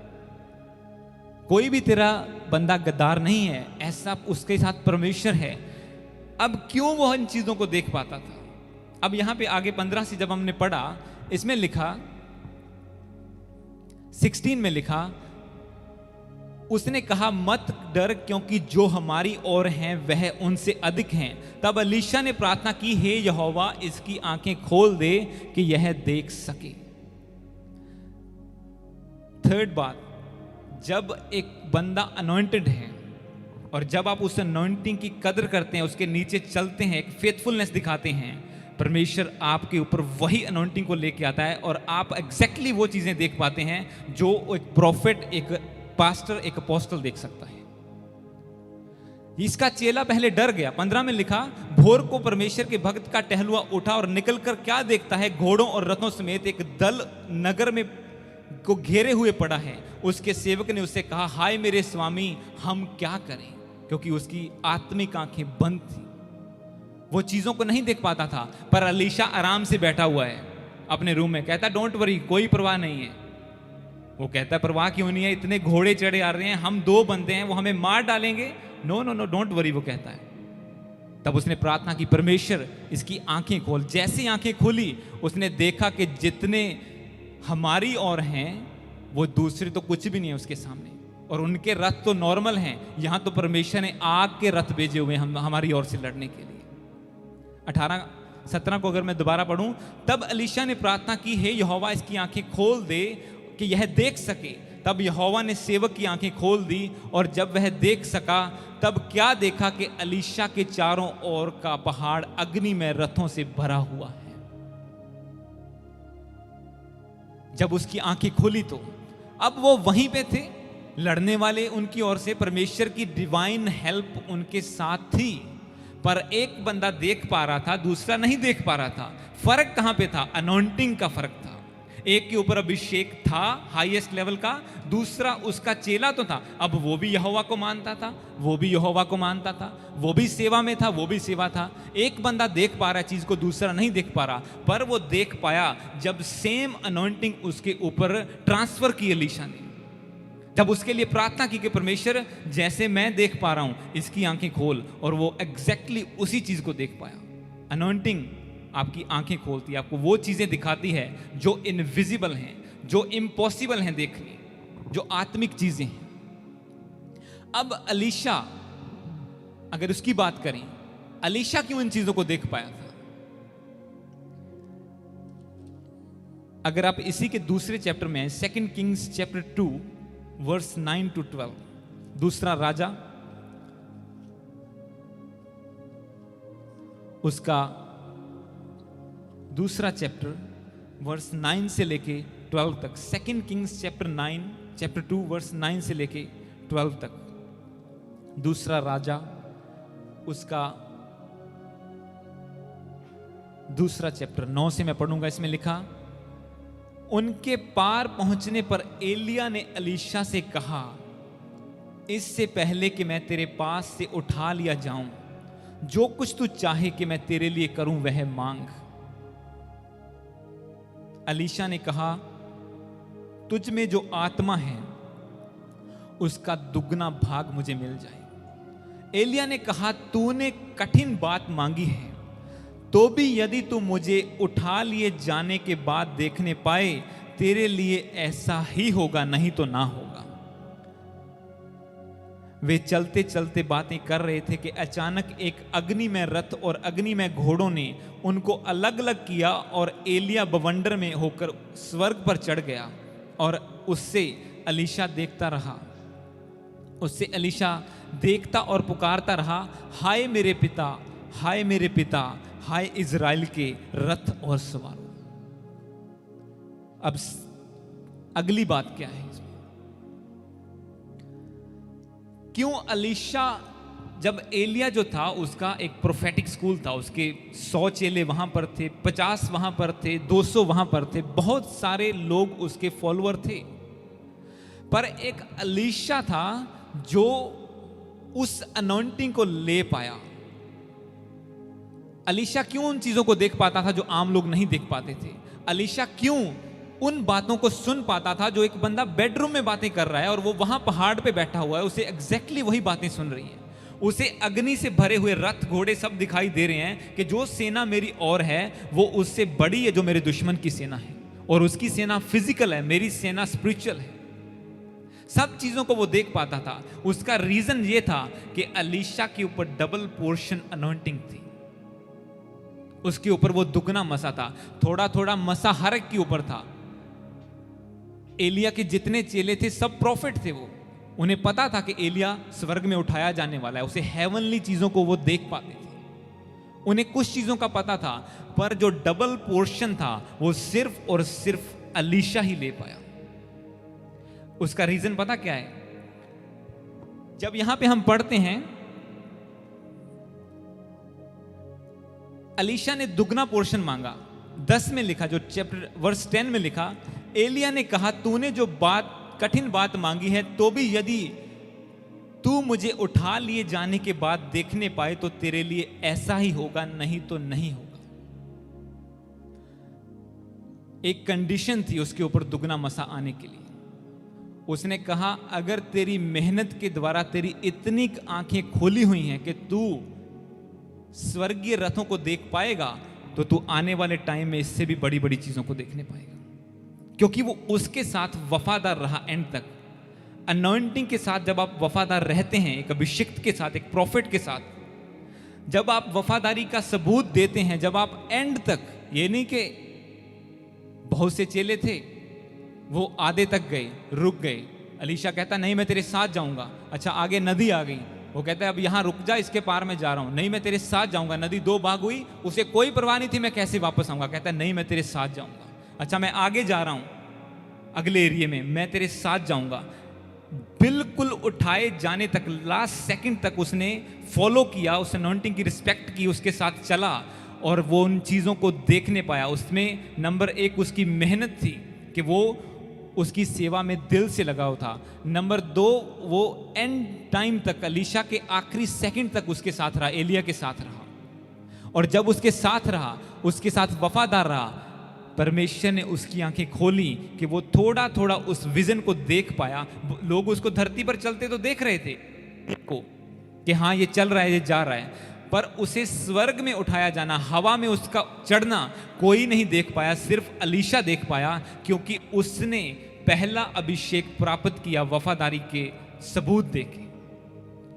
कोई भी तेरा बंदा गद्दार नहीं है, ऐसा उसके साथ परमेश्वर है। अब क्यों वो इन चीजों को देख पाता था। अब यहां पे आगे 15 से जब हमने पढ़ा, इसमें लिखा 16 में लिखा, उसने कहा मत डर, क्योंकि जो हमारी ओर हैं वह उनसे अधिक हैं। तब अलीशा ने प्रार्थना की, हे यहोवा इसकी आंखें खोल दे कि यह देख सके। थर्ड बात, जब एक बंदा अनॉइंटेड है और जब आप उस अनॉइंटिंग की कदर करते हैं, उसके नीचे चलते हैं, एक फेथफुलनेस दिखाते हैं, परमेश्वर आपके ऊपर वही अनॉइंटिंग को लेके आता है और आप एग्जैक्टली वो चीजें देख पाते हैं जो एक प्रॉफिट, एक पास्टर, एक अपोस्टल देख सकता है। इसका चेला पहले डर गया। 15 में लिखा, भोर को परमेश्वर के भक्त का टहलुआ उठा और निकलकर क्या देखता है, घोड़ों और रथों समेत एक दल नगर में को घेरे हुए पड़ा है। उसके सेवक ने उससे कहा, हाय मेरे स्वामी, हम क्या करें, क्योंकि उसकी आत्मिक आंखें बंद थी, वो चीजों को नहीं देख पाता था। पर अलीशा आराम से बैठा हुआ है अपने रूम में, कहता डोंट वरी, कोई परवाह नहीं है। वो कहता परवाह क्यों नहीं है, इतने घोड़े चढ़े आ रहे हैं, हम 2 बंदे हैं, वो हमें मार डालेंगे। No no no, don't worry, वो कहता है। तब उसने प्रार्थना की, परमेश्वर इसकी आंखें खोल। जैसी आंखें खुली, उसने देखा कि जितने हमारी ओर हैं वो दूसरे तो कुछ भी नहीं है उसके सामने, और उनके रथ तो नॉर्मल हैं। यहां तो परमेश्वर ने आग के रथ भेजे हुए हम हमारी ओर से लड़ने के लिए। 18-17 को अगर मैं दोबारा पढ़ूं, तब अलीशा ने प्रार्थना की, हे यहोवा इसकी आंखें खोल दे कि यह देख सके। तब यहोवा ने सेवक की आंखें खोल दी, और जब वह देख सका तब क्या देखा कि अलीशा के चारों ओर का पहाड़ अग्नि में रथों से भरा हुआ है। जब उसकी आंखें खुली तो अब वो वहीं पे थे, लड़ने वाले उनकी ओर से, परमेश्वर की डिवाइन हेल्प उनके साथ थी। पर एक बंदा देख पा रहा था, दूसरा नहीं देख पा रहा था। फर्क कहां पे था? अनॉइंटिंग का फर्क था। एक के ऊपर अभिषेक था हाईएस्ट लेवल का, दूसरा उसका चेला तो था। अब वो भी यहोवा को मानता था, वो भी यहोवा को मानता था, वो भी सेवा में था, वो भी सेवा था। एक बंदा देख पा रहा है चीज को, दूसरा नहीं देख पा रहा। पर वो देख पाया जब सेम अनॉइंटिंग उसके ऊपर ट्रांसफर की अलीशा ने, जब उसके लिए प्रार्थना की कि परमेश्वर जैसे मैं देख पा रहा हूं इसकी आंखें खोल, और वो एग्जैक्टली उसी चीज को देख पाया। अनॉइंटिंग आपकी आंखें खोलती है, आपको वो चीजें दिखाती है जो इनविजिबल हैं। जो इम्पॉसिबल हैं देखनी, जो आत्मिक चीजें हैं। अब अलीशा, अगर उसकी बात करें, अलीशा क्यों इन चीजों को देख पाया था? अगर आप इसी के दूसरे चैप्टर में 2 किंग्स चैप्टर 2 वर्स 9 to 12, दूसरा राजा उसका दूसरा चैप्टर वर्स 9 से लेके 12 तक, 2 किंग्स चैप्टर 2 वर्स 9 से लेके 12 तक, दूसरा राजा उसका दूसरा चैप्टर 9 से मैं पढ़ूंगा। इसमें लिखा, उनके पार पहुंचने पर एलिया ने अलीशा से कहा, इससे पहले कि मैं तेरे पास से उठा लिया जाऊं, जो कुछ तू चाहे कि मैं तेरे लिए करूं वह मांग। अलीशा ने कहा, तुझ में जो आत्मा है उसका दुगना भाग मुझे मिल जाए। एलिया ने कहा, तूने कठिन बात मांगी है, तो भी यदि तू मुझे उठा लिए जाने के बाद देखने पाए, तेरे लिए ऐसा ही होगा, नहीं तो ना होगा। वे चलते चलते बातें कर रहे थे कि अचानक एक अग्निमय रथ और अग्निमय घोड़ों ने उनको अलग अलग किया और एलिया बवंडर में होकर स्वर्ग पर चढ़ गया और उससे अलीशा देखता रहा। उससे अलीशा देखता और पुकारता रहा, हाय मेरे पिता, हाय मेरे पिता, हाय इज़राइल के रथ और सवारों। अब अगली बात क्या है इसमें? क्यों अलीशा, जब एलिया जो था उसका एक प्रोफेटिक स्कूल था, उसके 100 चेले वहां पर थे, 50 वहां पर थे, 200 वहां पर थे, बहुत सारे लोग उसके फॉलोअर थे, पर एक अलीशा था जो उस अनॉइंटिंग को ले पाया। अलीशा क्यों उन चीजों को देख पाता था जो आम लोग नहीं देख पाते थे? अलीशा क्यों उन बातों को सुन पाता था जो एक बंदा बेडरूम में बातें कर रहा है और वो वहां पहाड़ पे बैठा हुआ है, उसे एग्जैक्टली वही बातें सुन रही है। उसे अग्नि से भरे हुए रथ घोड़े सब दिखाई दे रहे हैं कि जो सेना मेरी और है वो उससे बड़ी है जो मेरे दुश्मन की सेना है, और उसकी सेना फिजिकल है, मेरी सेना स्पिरिचुअल है। सब चीजों को वो देख पाता था। उसका रीजन ये था कि अलीशा के ऊपर डबल पोर्शन अनॉइंटिंग थी, उसके ऊपर वो दुगना मसा था। थोड़ा थोड़ा मसा हर एक के ऊपर था। एलिया के जितने चेले थे सब प्रॉफिट थे, वो उन्हें पता था कि एलिया स्वर्ग में उठाया जाने वाला है, उसे हेवनली चीजों को वो देख पाते थे। उन्हें कुछ चीजों का पता था, पर जो डबल पोर्शन था वो सिर्फ और सिर्फ अलीशा ही ले पाया। उसका रीजन पता क्या है? जब यहां पे हम पढ़ते हैं, अलीशा ने दुगना पोर्शन मांगा। 10 में लिखा, जो चैप्टर वर्स 10 में लिखा, एलिया ने कहा, तूने जो कठिन बात मांगी है, तो भी यदि तू मुझे उठा लिए जाने के बाद देखने पाए तो तेरे लिए ऐसा ही होगा, नहीं तो नहीं होगा। एक कंडीशन थी उसके ऊपर दुगना मसा आने के लिए। उसने कहा, अगर तेरी मेहनत के द्वारा तेरी इतनी आंखें खोली हुई हैं कि तू स्वर्गीय रथों को देख पाएगा, तो तू आने वाले टाइम में इससे भी बड़ी बड़ी चीजों को देखने पाएगा। क्योंकि वो उसके साथ वफादार रहा एंड तक। अनॉइंटिंग के साथ जब आप वफादार रहते हैं, एक अभिषिक्त के साथ, एक प्रॉफिट के साथ, जब आप वफादारी का सबूत देते हैं, जब आप एंड तक, ये नहीं कि बहुत से चेले थे वो आधे तक गए, रुक गए। अलीशा कहता, नहीं मैं तेरे साथ जाऊंगा। अच्छा, आगे नदी आ गई, वो कहता है अब यहां रुक जा, इसके पार में जा रहा हूं। नहीं मैं तेरे साथ जाऊंगा। नदी 2 भाग हुई, उसे कोई परवाह नहीं थी मैं कैसे वापस आऊंगा। कहता है, नहीं मैं तेरे साथ जाऊंगा। अच्छा, मैं आगे जा रहा हूं अगले एरिया में, मैं तेरे साथ जाऊंगा। बिल्कुल उठाए जाने तक, लास्ट सेकंड तक उसने फॉलो किया, उसने अनॉइंटिंग की रिस्पेक्ट की, उसके साथ चला और वो उन चीजों को देखने पाया। उसमें नंबर 1 उसकी मेहनत थी कि वो उसकी सेवा में दिल से लगा हुआ था। नंबर 2, वो एंड टाइम तक, अलीशा के आखिरी सेकंड तक उसके साथ रहा, एलिया के साथ रहा। और जब उसके साथ रहा, उसके साथ वफादार रहा, परमेश्वर ने उसकी आंखें खोली कि वो थोड़ा थोड़ा उस विजन को देख पाया। लोग उसको धरती पर चलते तो देख रहे थे को कि हाँ ये चल रहा है, ये जा रहा है, पर उसे स्वर्ग में उठाया जाना, हवा में उसका चढ़ना कोई नहीं देख पाया, सिर्फ अलीशा देख पाया, क्योंकि उसने पहला अभिषेक प्राप्त किया वफादारी के सबूत देके।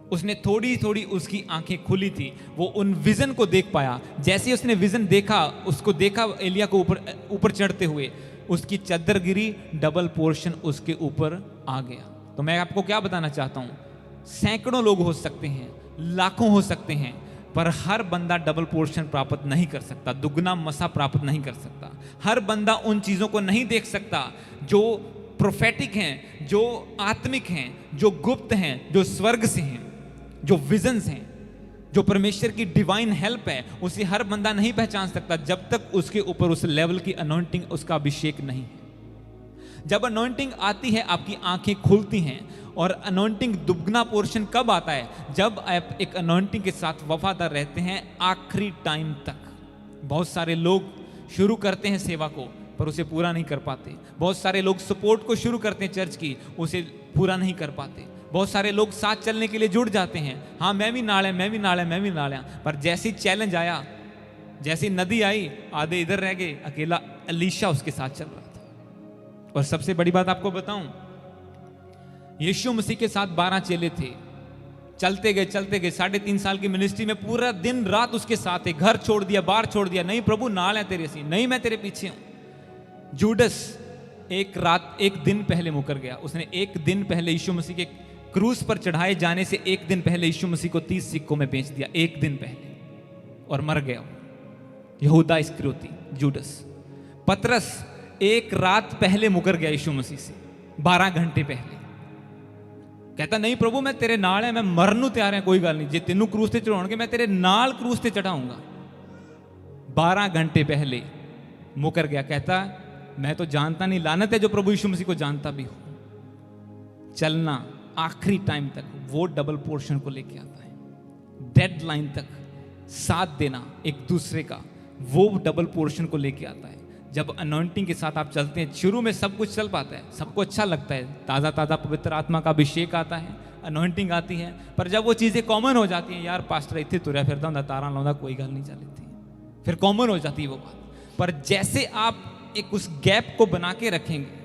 उसने थोड़ी थोड़ी उसकी आंखें खुली थी, वो उन विजन को देख पाया। जैसे उसने विजन देखा, उसको देखा एलिया को ऊपर चढ़ते हुए, उसकी चद्दर गिरी, डबल पोर्शन उसके ऊपर आ गया। तो मैं आपको क्या बताना चाहता हूं, सैकड़ों लोग हो सकते हैं, लाखों हो सकते हैं, पर हर बंदा डबल पोर्शन प्राप्त नहीं कर सकता, दुगना मसा प्राप्त नहीं कर सकता। हर बंदा उन चीजों को नहीं देख सकता जो प्रोफेटिक हैं, जो आत्मिक हैं, जो गुप्त हैं, जो स्वर्ग से हैं, जो विजन्स हैं, जो परमेश्वर की डिवाइन हेल्प है। उसे हर बंदा नहीं पहचान सकता जब तक उसके ऊपर उस लेवल की अनॉइंटिंग, उसका अभिषेक नहीं है। जब अनॉइंटिंग आती है, आपकी आंखें खुलती हैं। और अनॉइंटिंग दुगना पोर्शन कब आता है? जब आप एक अनॉइंटिंग के साथ वफादार रहते हैं आखिरी टाइम तक। बहुत सारे लोग शुरू करते हैं सेवा को, पर उसे पूरा नहीं कर पाते। बहुत सारे लोग सपोर्ट को शुरू करते हैं चर्च की, उसे पूरा नहीं कर पाते। बहुत सारे लोग साथ चलने के लिए जुड़ जाते हैं, हाँ मैं भी नाल है, मैं भी नाल है, मैं भी नाल है, पर जैसी चैलेंज आया, जैसी नदी आई, आधे इधर रह गए, अकेला अलीशा उसके साथ चल रहा था। और सबसे बड़ी बात आपको बताऊं, यीशु मसीह के साथ 12 चेले थे। चलते गए 3.5 साल की मिनिस्ट्री में पूरा दिन रात उसके साथ थे। घर छोड़ दिया, बार छोड़ दिया, नहीं प्रभु नाल है तेरे सी, नहीं मैं तेरे पीछे हूं। जूडस एक दिन पहले मुकर गया। उसने एक दिन पहले यीशु मसीह के क्रूस पर चढ़ाए जाने से एक दिन पहले यीशु मसीह को 30 सिक्कों में बेच दिया, एक दिन पहले, और मर गया। यहूदा इस्करियोती, जूडस। पतरस एक रात पहले मुकर गया यीशु मसीह से, 12 घंटे पहले। कहता नहीं प्रभु मैं तेरे नाल है, मैं मरनू तैयार है, कोई गल नहीं, जे तेनू क्रूस ते चढ़ाउणगे मैं तेरे नाल क्रूस ते चढ़ाऊंगा। 12 घंटे पहले मुकर गया। कहता मैं तो जानता नहीं, लानत है जो प्रभु यीशु मसीह को जानता भी हो। चलना आखिरी टाइम तक, वो डबल पोर्शन को लेके आता है। डेडलाइन तक साथ देना एक दूसरे का, वो डबल पोर्शन को लेके आता है। जब अनॉइंटिंग के साथ आप चलते हैं, शुरू में सब कुछ चल पाता है, सबको अच्छा लगता है, ताज़ा ताज़ा पवित्र आत्मा का अभिषेक आता है, अनॉइंटिंग आती है। पर जब वो चीज़ें कॉमन हो जाती हैं, यार पास्टर इतने तुरया फिरता हूँ, तारा लाਉਂਦਾ, कोई गल नहीं चलती, फिर कॉमन हो जाती है वो बात। पर जैसे आप एक उस गैप को बना के रखेंगे,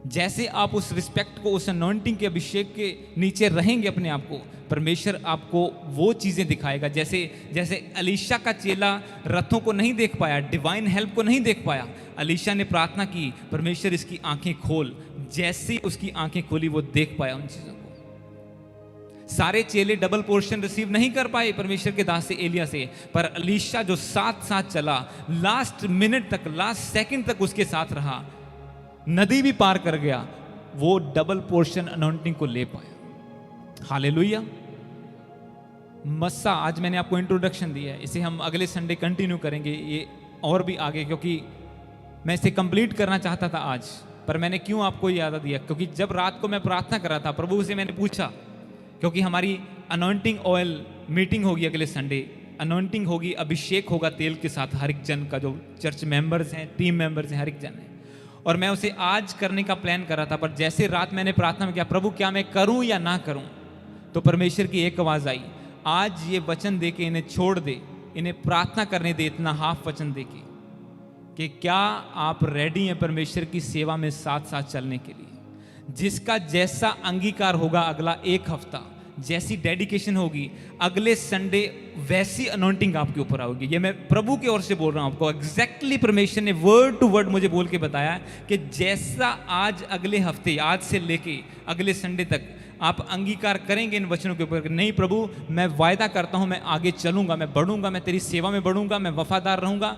जैसे आप उस रिस्पेक्ट को, उस अनॉइंटिंग के अभिषेक के नीचे रहेंगे अपने आप को, परमेश्वर आपको वो चीज़ें दिखाएगा। जैसे अलीशा का चेला रथों को नहीं देख पाया, डिवाइन हेल्प को नहीं देख पाया, अलीशा ने प्रार्थना की, परमेश्वर इसकी आंखें खोल। जैसे उसकी आंखें खोली, वो देख पाया उन चीज़ों को। सारे चेले डबल पोर्शन रिसीव नहीं कर पाए परमेश्वर के दास से, एलिया से, पर अलीशा जो साथ साथ चला, लास्ट मिनट तक, लास्ट सेकंड तक उसके साथ रहा, नदी भी पार कर गया, वो डबल पोर्शन अनॉइंटिंग को ले पाया। हालेलुया। मस्सा, आज मैंने आपको इंट्रोडक्शन दिया है, इसे हम अगले संडे कंटिन्यू करेंगे, ये और भी आगे, क्योंकि मैं इसे कंप्लीट करना चाहता था आज। पर मैंने क्यों आपको याद दिया, क्योंकि जब रात को मैं प्रार्थना कर रहा था, प्रभु से मैंने पूछा, क्योंकि हमारी अनॉइंटिंग ऑयल मीटिंग होगी अगले संडे, अनॉइंटिंग होगी, अभिषेक होगा तेल के साथ हर एक जन का, जो चर्च मेंबर्स हैं, टीम मेंबर्स हैं, हर एक जन है। और मैं उसे आज करने का प्लान कर रहा था, पर जैसे रात मैंने प्रार्थना में किया, प्रभु क्या मैं करूं या ना करूं, तो परमेश्वर की एक आवाज़ आई, आज ये वचन दे के इन्हें छोड़ दे, इन्हें प्रार्थना करने दे, इतना हाफ वचन दे के, कि क्या आप रेडी हैं परमेश्वर की सेवा में साथ साथ चलने के लिए। जिसका जैसा अंगीकार होगा अगला एक हफ्ता, जैसी डेडिकेशन होगी, अगले संडे वैसी अनॉइंटिंग आपके ऊपर आओगी। ये मैं प्रभु की ओर से बोल रहा हूं आपको, एग्जैक्टली परमेश्वर ने वर्ड टू वर्ड मुझे बोल के बताया कि जैसा आज अगले हफ्ते, आज से लेके अगले संडे तक आप अंगीकार करेंगे इन वचनों के ऊपर, नहीं प्रभु मैं वायदा करता हूं, मैं आगे चलूंगा, मैं बढ़ूंगा, मैं तेरी सेवा में बढ़ूंगा, मैं वफादार रहूंगा,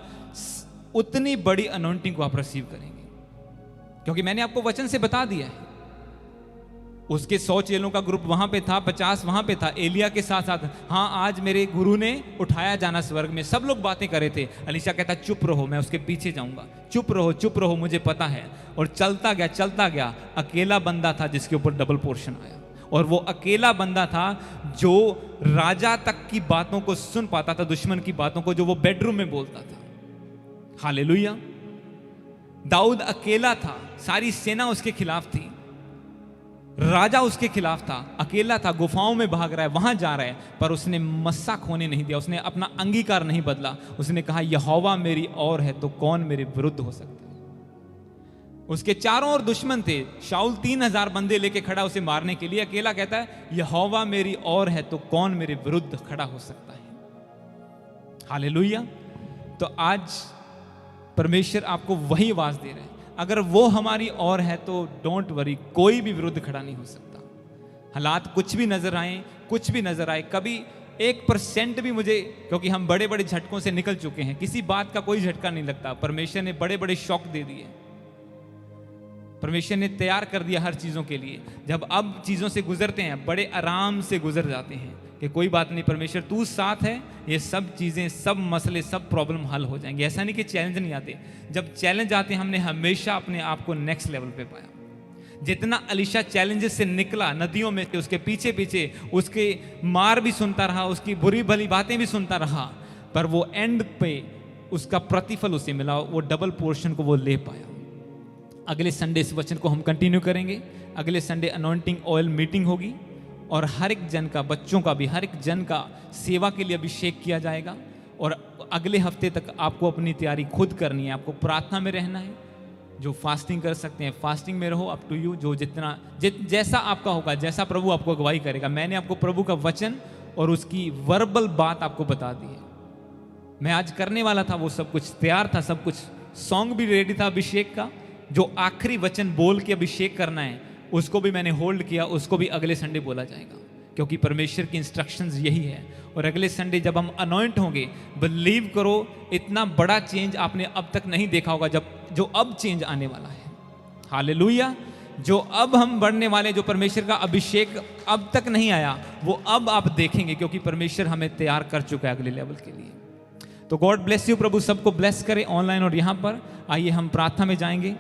उतनी बड़ी अनॉइंटिंग को आप रिसीव करेंगे। क्योंकि मैंने आपको वचन से बता दिया है, उसके 100 चेलों का ग्रुप वहां पे था, 50 वहां पे था, एलिया के साथ साथ। हाँ, आज मेरे गुरु ने उठाया जाना स्वर्ग में, सब लोग बातें कर रहे थे। अलीशा कहता चुप रहो, मैं उसके पीछे जाऊंगा, चुप रहो, मुझे पता है। और चलता गया, अकेला बंदा था जिसके ऊपर डबल पोर्शन आया, और वो अकेला बंदा था जो राजा तक की बातों को सुन पाता था, दुश्मन की बातों को जो वो बेडरूम में बोलता था। हालेलुया। दाऊद अकेला था, सारी सेना उसके खिलाफ थी, राजा उसके खिलाफ था, अकेला था, गुफाओं में भाग रहा है, वहां जा रहा है, पर उसने मस्सा खोने नहीं दिया, उसने अपना अंगीकार नहीं बदला। उसने कहा यहोवा मेरी ओर है तो कौन मेरे विरुद्ध हो सकता है। उसके चारों ओर दुश्मन थे, शाऊल 3000 बंदे लेके खड़ा उसे मारने के लिए, अकेला कहता है यहोवा मेरी ओर है तो कौन मेरे विरुद्ध खड़ा हो सकता है। हालेलुया। तो आज परमेश्वर आपको वही आवाज दे रहे हैं, अगर वो हमारी ओर है तो डोंट वरी, कोई भी विरुद्ध खड़ा नहीं हो सकता। हालात कुछ भी नजर आए, कुछ भी नजर आए, कभी 1% भी मुझे, क्योंकि हम बड़े बड़े झटकों से निकल चुके हैं, किसी बात का कोई झटका नहीं लगता। परमेश्वर ने बड़े बड़े शौक दे दिए, परमेश्वर ने तैयार कर दिया हर चीजों के लिए। जब अब चीजों से गुजरते हैं बड़े आराम से गुजर जाते हैं कि कोई बात नहीं, परमेश्वर तू साथ है, ये सब चीजें, सब मसले, सब प्रॉब्लम हल हो जाएंगे। ऐसा नहीं कि चैलेंज नहीं आते, जब चैलेंज आते हैं हमने हमेशा अपने आप को नेक्स्ट लेवल पे पाया। जितना अलीशा चैलेंजेस से निकला नदियों में, उसके पीछे पीछे उसके मार भी सुनता रहा, उसकी बुरी भली बातें भी सुनता रहा, पर वो एंड पे उसका प्रतिफल उसे मिला, वो डबल पोर्शन को वो ले पाया। अगले संडे इस वचन को हम कंटिन्यू करेंगे। अगले संडे अनॉइंटिंग ऑयल मीटिंग होगी और हर एक जन का, बच्चों का भी, हर एक जन का सेवा के लिए अभिषेक किया जाएगा। और अगले हफ्ते तक आपको अपनी तैयारी खुद करनी है, आपको प्रार्थना में रहना है। जो फास्टिंग कर सकते हैं फास्टिंग में रहो, अप टू यू, जो जितना जैसा आपका होगा, जैसा प्रभु आपको अगुवाई करेगा। मैंने आपको प्रभु का वचन और उसकी वर्बल बात आपको बता दी है। मैं आज करने वाला था, वो सब कुछ तैयार था, सब कुछ सॉन्ग भी रेडी था अभिषेक का। जो आखिरी वचन बोल के अभिषेक करना है उसको भी मैंने होल्ड किया, उसको भी अगले संडे बोला जाएगा, क्योंकि परमेश्वर की इंस्ट्रक्शंस यही है। और अगले संडे जब हम अनॉइंट होंगे, बिलीव करो इतना बड़ा चेंज आपने अब तक नहीं देखा होगा जो अब चेंज आने वाला है। हालेलुया। जो अब हम बढ़ने वाले, जो परमेश्वर का अभिषेक अब तक नहीं आया, वो अब आप देखेंगे, क्योंकि परमेश्वर हमें तैयार कर चुका है अगले लेवल के लिए। तो गॉड ब्लेस यू। प्रभु सबको ब्लेस करे ऑनलाइन और यहाँ पर। आइए हम प्रार्थना में जाएंगे।